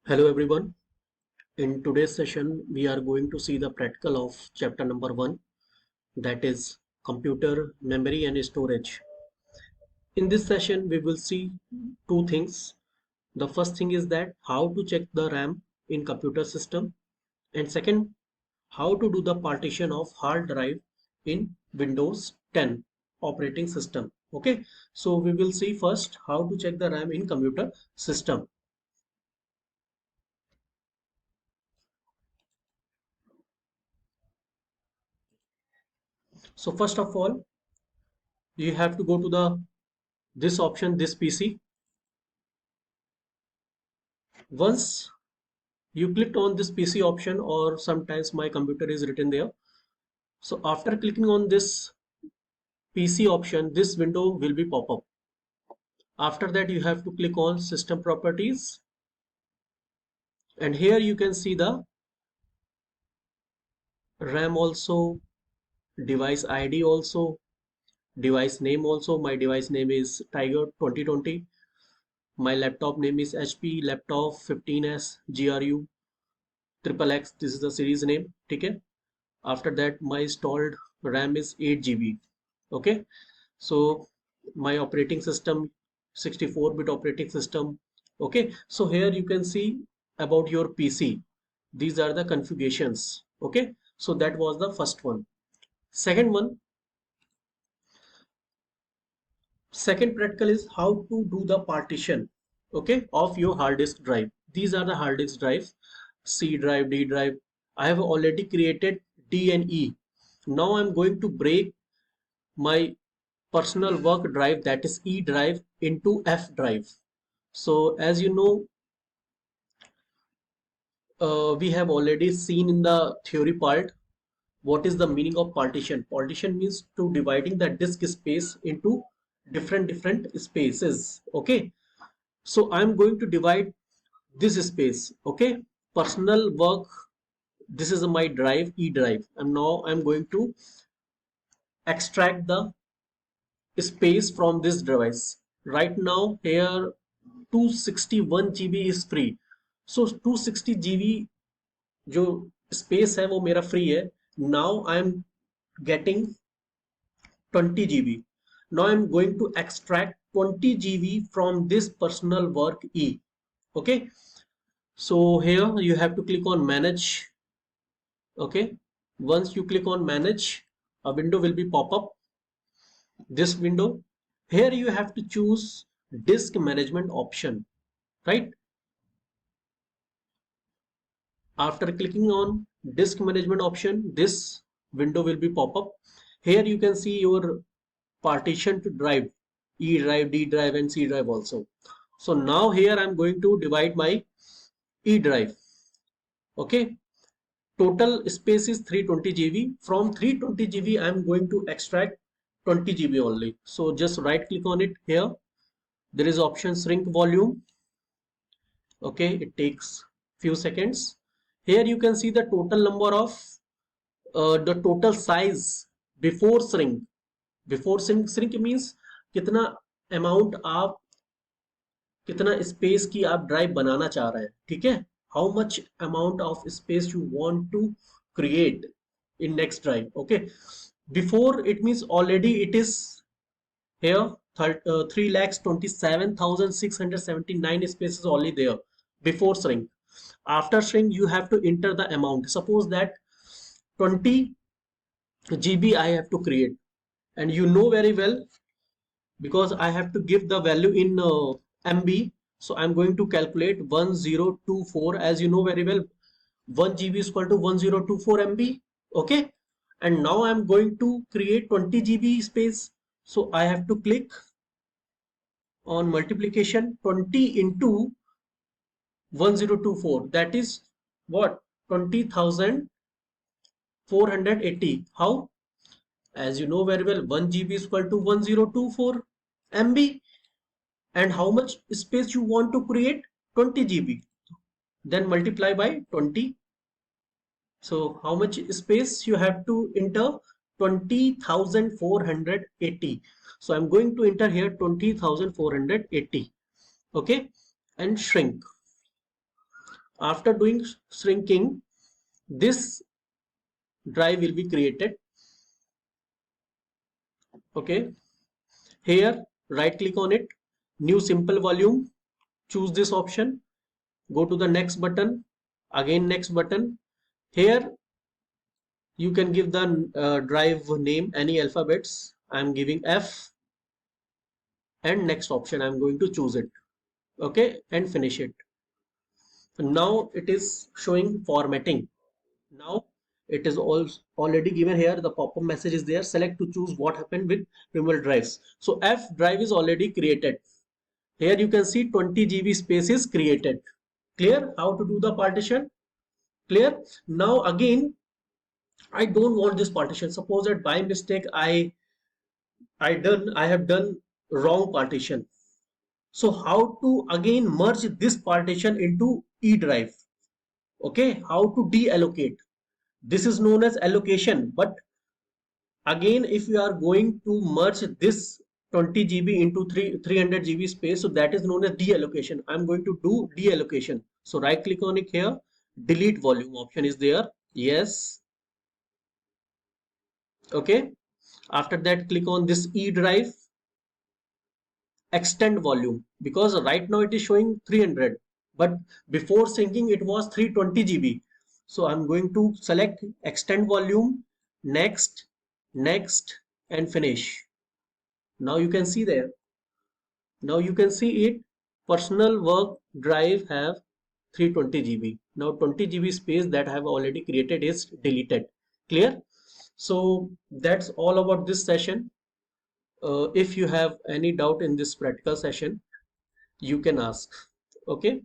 Hello everyone. In today's session, we are going to see the practical of chapter number 1, that is computer memory and storage. In this session, we will see two things. The first thing is that how to check the RAM in computer system, and second, how to do the partition of hard drive in Windows 10 operating system. Okay, so we will see first how to check the RAM in computer system. So first of all, you have to go to this option, this PC. Once you clicked on this PC option, or sometimes my computer is written there. So after clicking on this PC option, this window will be pop up. After that, you have to click on system properties, and here you can see the RAM also, device ID also, device name also. My device name is Tiger 2020. My laptop name is HP laptop 15S GRU XXX. This is the series name. Okay. After that, my installed RAM is 8 GB. Okay, so my operating system 64-bit operating system. Okay, so here you can see about your PC. These are the configurations. Okay, so that was the first one. Second practical is how to do the partition, okay, of your hard disk drive. These are the hard disk drives: C drive, D drive. I have already created D and E. Now I'm going to break my personal work drive, that is E drive, into F drive. So as you know, we have already seen in the theory part what is the meaning of partition. Partition means to dividing the disk space into different spaces. Okay, so I'm going to divide this space. Okay, personal work, this is my drive, E drive, and now I'm going to extract the space from this device. Right now here 261 GB is free. So 260 GB जो space है वो मेरा free है. Now I'm getting 20 GB. Now I'm going to extract 20 GB from this personal work E. Okay, so here you have to click on manage. Okay, once you click on manage, a window will be pop up. This window, here you have to choose disk management option, right? After clicking on disk management option, this window will be pop up. Here you can see your partition to drive, E drive, D drive, and C drive also. So now here I'm going to divide my E drive. Okay, total space is 320 GB. From 320 GB I'm going to extract 20 GB only. So just right click on it. Here there is option shrink volume. Okay, it takes few seconds. Here you can see the total number of the total size before shrink. Before shrink means कितना amount आप, कितना space की आप drive बनाना चाह रहे हैं. ठीक है, how much amount of space you want to create in next drive. Okay, before it means already it is here 3,27,679 spaces only there before shrink. After shrink you have to enter the amount. Suppose that 20 GB I have to create, and you know very well, because I have to give the value in MB. So I'm going to calculate 1024. As you know very well, 1 GB is equal to 1024 MB. Okay, and now I'm going to create 20 GB space. So I have to click on multiplication. 20 into 1024, that is what, 20,480. How? As you know very well, 1 GB is equal to 1024 MB. And how much space you want to create? 20 GB. Then multiply by 20. So how much space you have to enter? 20,480. So I'm going to enter here 20,480. Okay, and shrink. After doing shrinking, this drive will be created. Okay, here right click on it, new simple volume, choose this option, go to the next button, again next button. Here you can give the drive name any alphabets. I'm giving F, and next option I'm going to choose it. Okay, and finish it. Now it is showing formatting. Now it is already given here, the pop-up message is there, select to choose what happened with removable drives. So F drive is already created. Here you can see 20 GB space is created. Clear how to do the partition? Clear? Now again, I don't want this partition. Suppose that by mistake I have done wrong partition. So how to again merge this partition into E drive? Okay, how to deallocate? This is known as allocation, but again if you are going to merge this 20 GB into 300 GB space, so that is known as deallocation. I'm going to do deallocation. So right click on it here, delete volume option is there. Yes. Okay. After that, click on this E drive, extend volume, because right now it is showing 300, but before syncing it was 320 GB. So I'm going to select extend volume, next, next, and finish. Now you can see there. Now you can see it. Personal work drive have 320 GB. Now 20 GB space that I have already created is deleted. Clear? So that's all about this session. If you have any doubt in this practical session, you can ask. Okay.